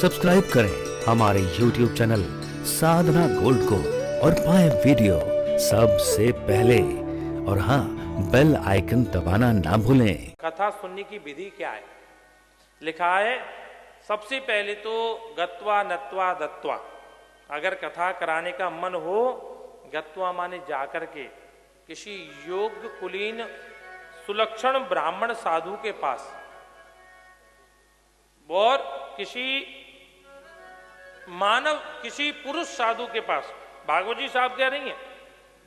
Subscribe करें हमारे YouTube channel साधना gold को और पाएं वीडियो सबसे पहले। और हाँ, बेल आइकन दबाना ना भूलें। कथा सुनने की विधि क्या है? लिखा है सबसे पहले तो गत्वा नत्वा दत्वा। अगर कथा कराने का मन हो, गत्वा माने जाकर के किसी योग्य कुलीन सुलक्षण ब्राह्मण साधु के पास और किसी मानव किसी पुरुष साधु के पास। भागवत जी साहब कह रही हैं,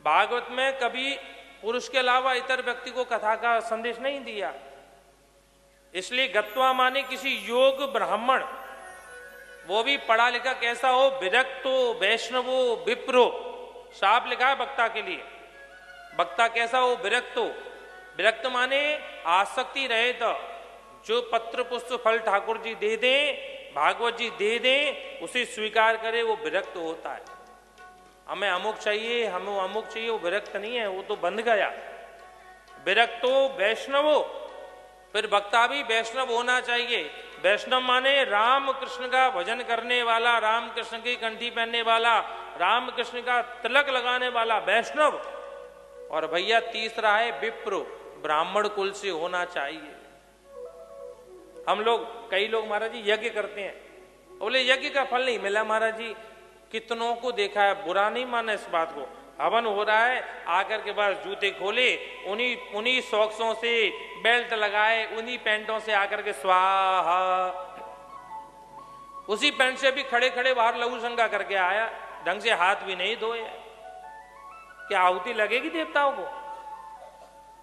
भागवत में कभी पुरुष के अलावा इतर व्यक्ति को कथा का संदेश नहीं दिया। इसलिए गत्वा माने किसी योग ब्राह्मण, वो भी पढ़ा लिखा कैसा हो, विरक्तो वैष्णवो विप्रो। साफ लिखा है वक्ता के लिए। वक्ता कैसा हो? विरक्तो। विरक्त माने आसक्ति रहे तो जो पत्र पुष्प फल ठाकुर जी दे दें, भागवत जी दे दें, उसे स्वीकार करे, वो विरक्त होता है। हमें अमुक चाहिए, हमें अमुक चाहिए, वो विरक्त नहीं है, वो तो बंध गया। विरक्तो वैष्णवो। फिर वक्ता भी वैष्णव होना चाहिए। वैष्णव माने राम कृष्ण का भजन करने वाला, राम कृष्ण की कंठी पहनने वाला, राम कृष्ण का तिलक लगाने वाला वैष्णव। और भैया तीसरा है विप्रो, ब्राह्मण कुल से होना चाहिए। हम लोग, कई लोग महाराज जी यज्ञ करते हैं, बोले यज्ञ का फल नहीं मिला महाराज जी। कितनों को देखा है, बुरा नहीं माना इस बात को। हवन हो रहा है, आकर के बाद जूते खोले, उन्हीं सॉक्सों से बेल्ट लगाए, उन्हीं पैंटों से आकर के स्वाहा, उसी पैंट से भी खड़े खड़े बाहर लघु शंका करके आया, ढंग से हाथ भी नहीं धोए। क्या आहुति लगेगी देवताओं को?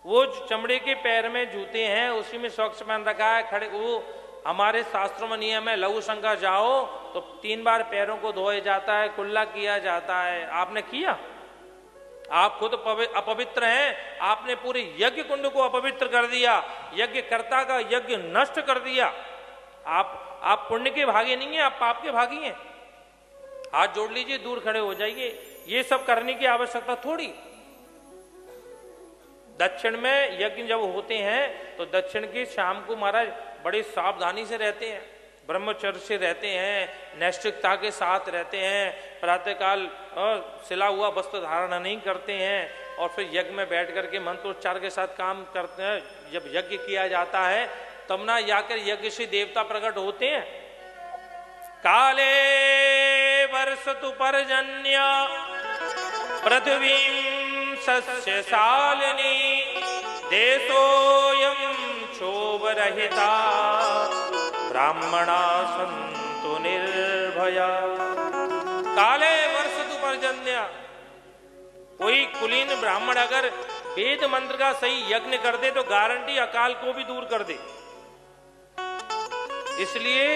वो चमड़े के पैर में जूते हैं, उसी में सॉक्स पहन रखा है, खड़े। वो हमारे शास्त्रों में नियम है, लघु शंका जाओ तो 3 बार पैरों को धोया जाता है, कुल्ला किया जाता है। आपने किया? आप खुद अपवित्र हैं, आपने पूरे यज्ञ कुंड को अपवित्र कर दिया, यज्ञ कर्ता का यज्ञ नष्ट कर दिया। आप पुण्य के भागी नहीं है, आप पाप के भागी हैं। हाथ जोड़ लीजिए, दूर खड़े हो जाइए। ये सब करने की आवश्यकता थोड़ी। दक्षिण में यज्ञ जब होते हैं तो दक्षिण की शाम को महाराज बड़ी सावधानी से रहते हैं, ब्रह्मचर्य से रहते हैं, नैष्ठिकता के साथ रहते हैं, प्रातःकाल सिला हुआ वस्त्र धारण नहीं करते हैं, और फिर यज्ञ में बैठ करके मंत्रोच्चार के साथ काम करते हैं। जब यज्ञ किया जाता है तब ना जाकर यज्ञ से देवता प्रकट होते हैं। काले वर्षतु पर्जन्य पृथ्वी सस्य शालिनी देशोऽयं क्षोभरहिता ब्राह्मणा सन्तु निर्भया। काले वर्षतु पर्जन्य। कोई कुलीन ब्राह्मण अगर वेद मंत्र का सही यज्ञ कर दे तो गारंटी अकाल को भी दूर कर दे। इसलिए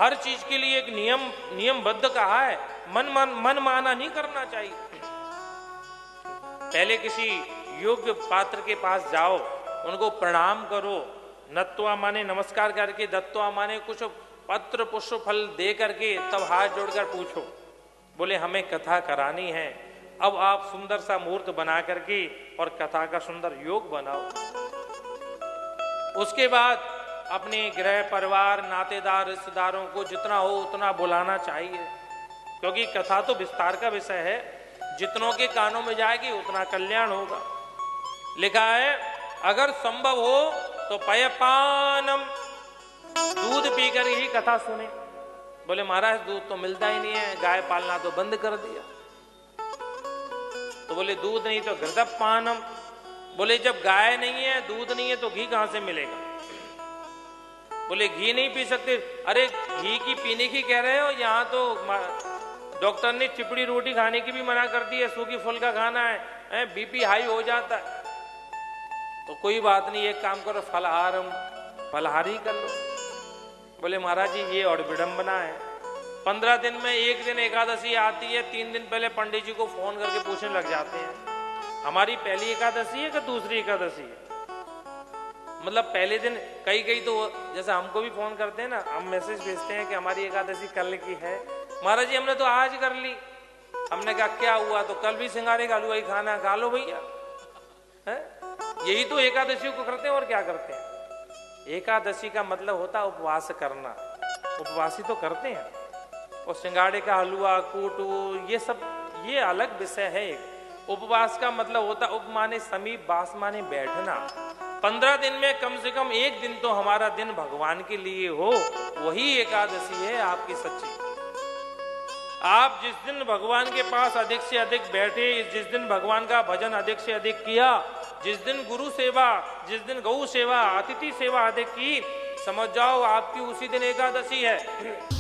हर चीज के लिए एक नियमबद्ध कहा है, मन माना नहीं करना चाहिए। पहले किसी योग्य पात्र के पास जाओ, उनको प्रणाम करो। नत्वा माने नमस्कार करके, दत्वा माने कुछ पत्र पुष्प फल दे करके तब हाथ जोड़कर पूछो, बोले हमें कथा करानी है। अब आप सुंदर सा मुहूर्त बना करके और कथा का सुंदर योग बनाओ। उसके बाद अपने गृह परिवार, नातेदार, रिश्तेदारों को जितना हो उतना बुलाना चाहिए, क्योंकि कथा तो विस्तार का विषय है। जितनों के कानों में जाएगी उतना कल्याण होगा। लिखा है अगर संभव हो तो पयपानम, दूध पीकर ही कथा सुने। बोले महाराज दूध तो मिलता ही नहीं है, गाय पालना तो बंद कर दिया। तो बोले दूध नहीं तो घृतपानम। बोले जब गाय नहीं है, दूध नहीं है तो घी कहां से मिलेगा? बोले घी नहीं पी सकते। अरे घी की पीने की कह रहे हो, यहां तो डॉक्टर ने चिपड़ी रोटी खाने की भी मना कर दी है, सूखी फल का खाना है, बीपी हाई हो जाता है। तो कोई बात नहीं, एक काम करो, फलाहार ही कर लो। बोले महाराज जी ये और विडंबना है। 15 दिन में एक दिन एकादशी आती है, 3 दिन पहले पंडित जी को फोन करके पूछने लग जाते हैं हमारी पहली एकादशी है कि दूसरी एकादशी है। मतलब पहले दिन कई तो जैसे हमको भी फोन करते हैं ना, हम मैसेज भेजते हैं कि हमारी एकादशी कल की है। महाराज जी हमने तो आज कर ली। हमने कहा क्या हुआ? तो कल भी सिंगारे का हलवा ही खाना, खा लो भैया। यही तो एकादशी को करते हैं, और क्या करते हैं? एकादशी का मतलब होता है उपवास करना। उपवासी तो करते हैं, और सिंगाड़े का हलवा, कूटू, ये सब ये अलग विषय है। उपवास का मतलब होता उप माने समीप, वास माने बैठना। 15 दिन में कम से कम एक दिन तो हमारा दिन भगवान के लिए हो, वही एकादशी है आपकी सच्ची। आप जिस दिन भगवान के पास अधिक से अधिक बैठे, जिस दिन भगवान का भजन अधिक से अधिक किया, जिस दिन गुरु सेवा, जिस दिन गौ सेवा, अतिथि सेवा अधिक की, समझ जाओ आपकी उसी दिन एकादशी है।